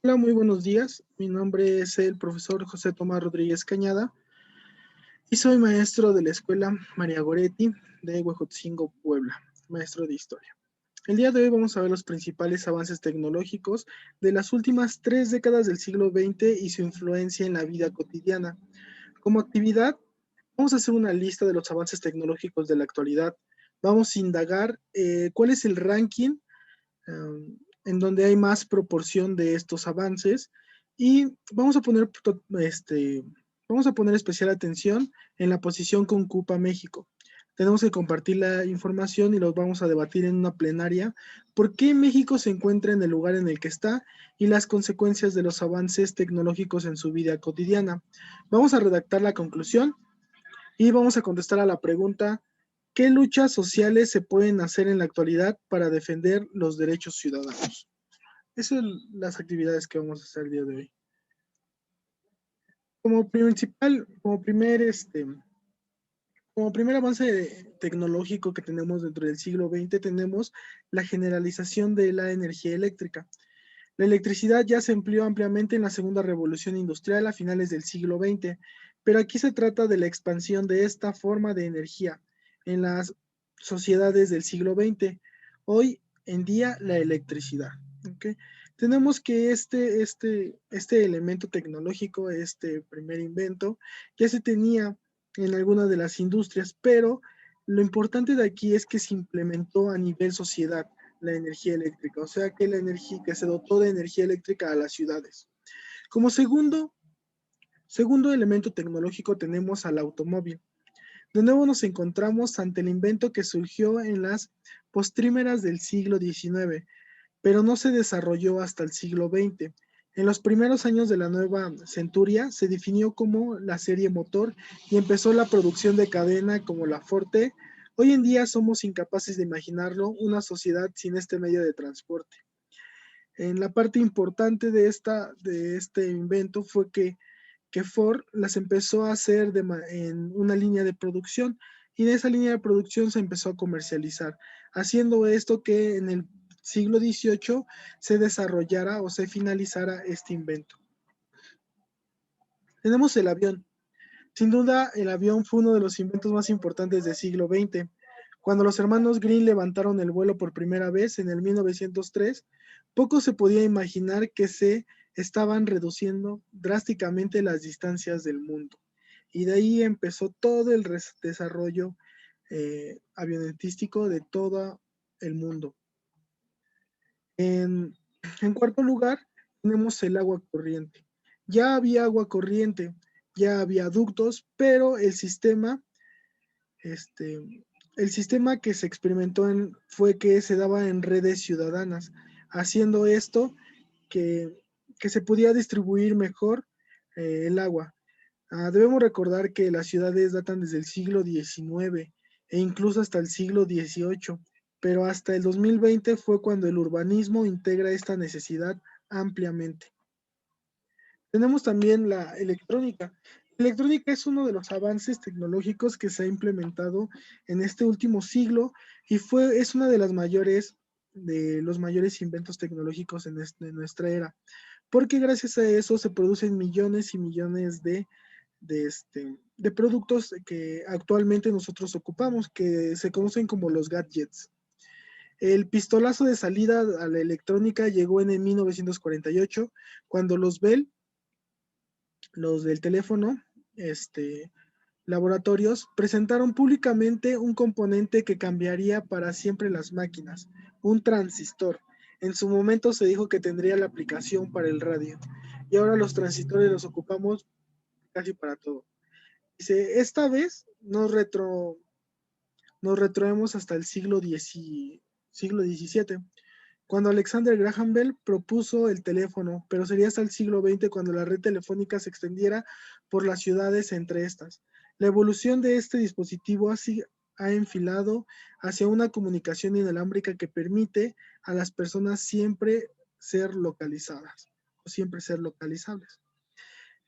Hola, muy buenos días. Mi nombre es el profesor José Tomás Rodríguez Cañada y soy maestro de la Escuela María Goretti de Huejotzingo, Puebla, maestro de Historia. El día de hoy vamos a ver los principales avances tecnológicos de las últimas 3 décadas del siglo XX y su influencia en la vida cotidiana. Como actividad, vamos a hacer una lista de los avances tecnológicos de la actualidad. Vamos a indagar cuál es el ranking en donde hay más proporción de estos avances y vamos a poner especial atención en la posición que ocupa México. Tenemos que compartir la información y los vamos a debatir en una plenaria. ¿Por qué México se encuentra en el lugar en el que está y las consecuencias de los avances tecnológicos en su vida cotidiana? Vamos a redactar la conclusión y vamos a contestar a la pregunta: ¿qué luchas sociales se pueden hacer en la actualidad para defender los derechos ciudadanos? Esas son las actividades que vamos a hacer el día de hoy. Como principal, como primer avance tecnológico que tenemos dentro del siglo XX, tenemos la generalización de la energía eléctrica. La electricidad ya se empleó ampliamente en la segunda revolución industrial a finales del siglo XX, pero aquí se trata de la expansión de esta forma de energía en las sociedades del siglo XX. Hoy en día, la electricidad. ¿Okay? Tenemos que este elemento tecnológico, este primer invento, ya se tenía en algunas de las industrias, pero lo importante de aquí es que se implementó a nivel sociedad la energía eléctrica, o sea que la energía que se dotó de energía eléctrica a las ciudades. Como segundo elemento tecnológico tenemos al automóvil. De nuevo nos encontramos ante el invento que surgió en las postrímeras del siglo XIX, pero no se desarrolló hasta el siglo XX. En los primeros años de la nueva centuria se definió como la serie motor y empezó la producción de cadena como la Forte. Hoy en día somos incapaces de imaginarlo, una sociedad sin este medio de transporte. En la parte importante de este invento fue que Ford las empezó a hacer en una línea de producción y de esa línea de producción se empezó a comercializar, haciendo esto que en el siglo XVIII se desarrollara o se finalizara este invento. Tenemos el avión. Sin duda, el avión fue uno de los inventos más importantes del siglo XX. Cuando los hermanos Green levantaron el vuelo por primera vez en el 1903, poco se podía imaginar que se estaban reduciendo drásticamente las distancias del mundo. Y de ahí empezó todo el desarrollo avionetístico de todo el mundo. En, en cuarto lugar, tenemos el agua corriente. Ya había agua corriente, ya había ductos, pero este, el sistema que se experimentó fue que se daba en redes ciudadanas, haciendo esto que, que se podía distribuir mejor el agua. Debemos recordar que las ciudades datan desde el siglo XIX e incluso hasta el siglo XVIII, pero hasta el 2020 fue cuando el urbanismo integra esta necesidad ampliamente. Tenemos también la electrónica. La electrónica es uno de los avances tecnológicos que se ha implementado en este último siglo y es una de los mayores inventos tecnológicos en nuestra era, porque gracias a eso se producen millones y millones de productos que actualmente nosotros ocupamos, que se conocen como los gadgets. El pistolazo de salida a la electrónica llegó en el 1948, cuando los Bell, los del teléfono, laboratorios, presentaron públicamente un componente que cambiaría para siempre las máquinas, un transistor. En su momento se dijo que tendría la aplicación para el radio, y ahora los transistores los ocupamos casi para todo. Dice, esta vez nos retroemos hasta el siglo XVII, cuando Alexander Graham Bell propuso el teléfono, pero sería hasta el siglo XX cuando la red telefónica se extendiera por las ciudades entre estas. La evolución de este dispositivo ha enfilado hacia una comunicación inalámbrica que permite a las personas siempre ser localizadas o siempre ser localizables.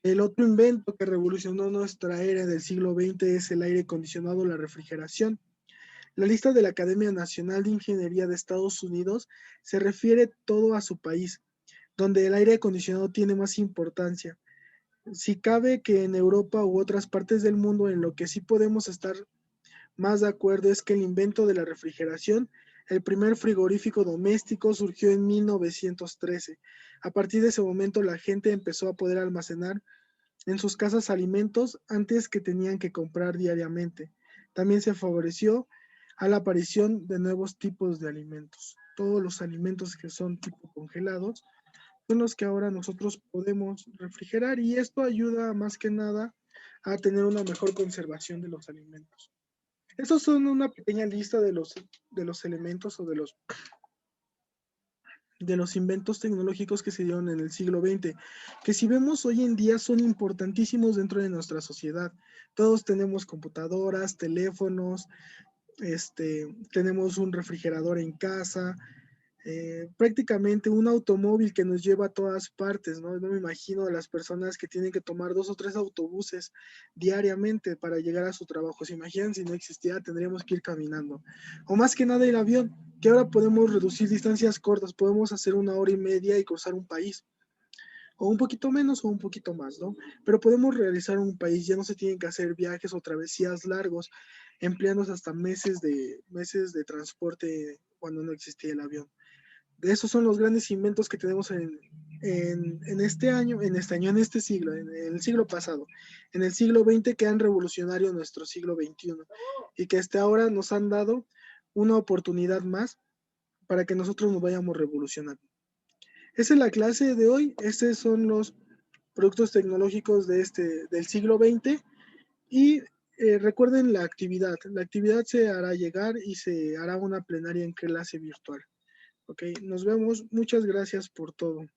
El otro invento que revolucionó nuestra era del siglo XX es el aire acondicionado, la refrigeración. La lista de la Academia Nacional de Ingeniería de Estados Unidos se refiere todo a su país. donde el aire acondicionado tiene más importancia. Si cabe que en Europa u otras partes del mundo en lo que sí podemos estar más de acuerdo es que el invento de la refrigeración, el primer frigorífico doméstico surgió en 1913. A partir de ese momento la gente empezó a poder almacenar en sus casas alimentos antes que tenían que comprar diariamente. También se favoreció a la aparición de nuevos tipos de alimentos. Todos los alimentos que son tipo congelados son los que ahora nosotros podemos refrigerar y esto ayuda más que nada a tener una mejor conservación de los alimentos. Estos son una pequeña lista de los elementos o de los inventos tecnológicos que se dieron en el siglo XX, que si vemos hoy en día son importantísimos dentro de nuestra sociedad. Todos tenemos computadoras, teléfonos, tenemos un refrigerador en casa, prácticamente un automóvil que nos lleva a todas partes, ¿no? No me imagino a las personas que tienen que tomar 2 o 3 autobuses diariamente para llegar a su trabajo. ¿Se imaginan si no existiera? Tendríamos que ir caminando. O más que nada el avión, que ahora podemos reducir distancias cortas, podemos hacer 1 hora y media y cruzar un país. O un poquito menos o un poquito más, ¿no? Pero podemos realizar un país, ya no se tienen que hacer viajes o travesías largos, empleándose hasta meses de transporte cuando no existía el avión. De esos son los grandes inventos que tenemos en este año, en este siglo, en el siglo pasado, en el siglo XX que han revolucionado nuestro siglo XXI y que hasta ahora nos han dado una oportunidad más para que nosotros nos vayamos revolucionando. Esa es la clase de hoy. Estos son los productos tecnológicos del siglo XX y recuerden la actividad. La actividad se hará llegar y se hará una plenaria en clase virtual. Ok, nos vemos. Muchas gracias por todo.